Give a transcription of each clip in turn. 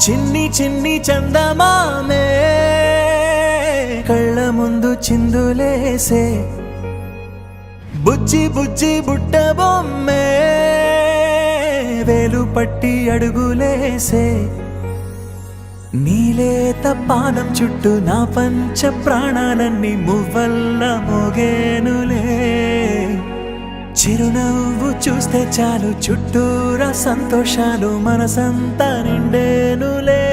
చిన్ని చిన్ని చందమామే కళ్ళ ముందు చిందులేసే బుజ్జి బుజ్జి బుట్ట బొమ్మే వేలు పట్టి అడుగులేసే నీలేత పానం చుట్టూ నా పంచ ప్రాణాలన్నీ మువ్వల్ల మోగేనులే చిరునవ్వు చూస్తే చాలు చుట్టూరా సంతోషాలు మనసంతా నిండేనులే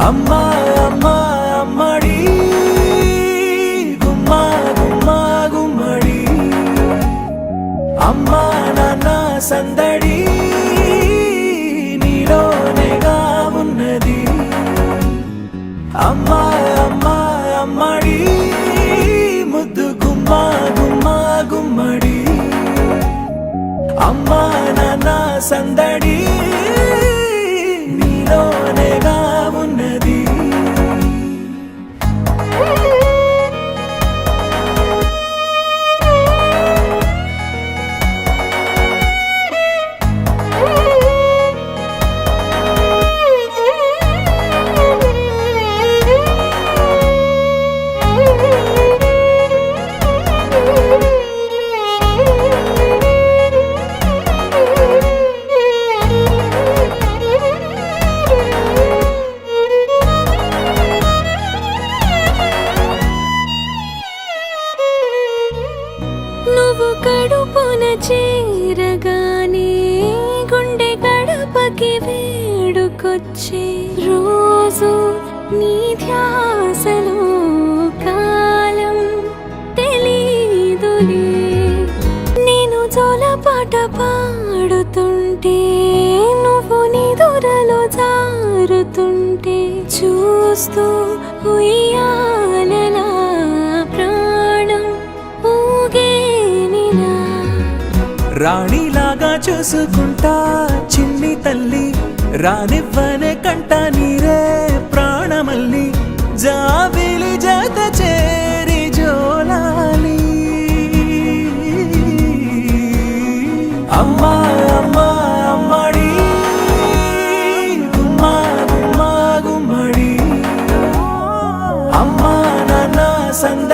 అమ్మా అమ్మా అమ్మడి గుమ్మా గుమ్మా గుమ్మడి అమ్మా నాన్న సందడి నీలోనేగా ఉన్నది అమ్మా అమ్మా అమ్మడి ముద్దు గుమ్మా గుమ్మా గుమ్మడి అమ్మా నాన్న సందడి నీలోనేగా ఉన్నది నువ్వు కడుపున చేరగానే గుండె గడపకి వేడుకొచ్చే రోజు నీ ధ్యాసలో కాలం తెలీదులే నేను జోలపాట పాడుతుంటే నువ్వు నిదురలో జారుతుంటే చూస్తూ ఉయ్యాలలా ప్రాణం ఊగేనిలా రాణిలాగా చూసుకుంటా చిన్ని తల్లి రానివ్వనే కంట నీరే ప్రాణమల్లి జాబిలి జత చేరి జోలాలి అమ్మా అమ్మా అమ్మడి గుమ్మా గుమ్మా గుమ్మడి అమ్మా నాన్న సంద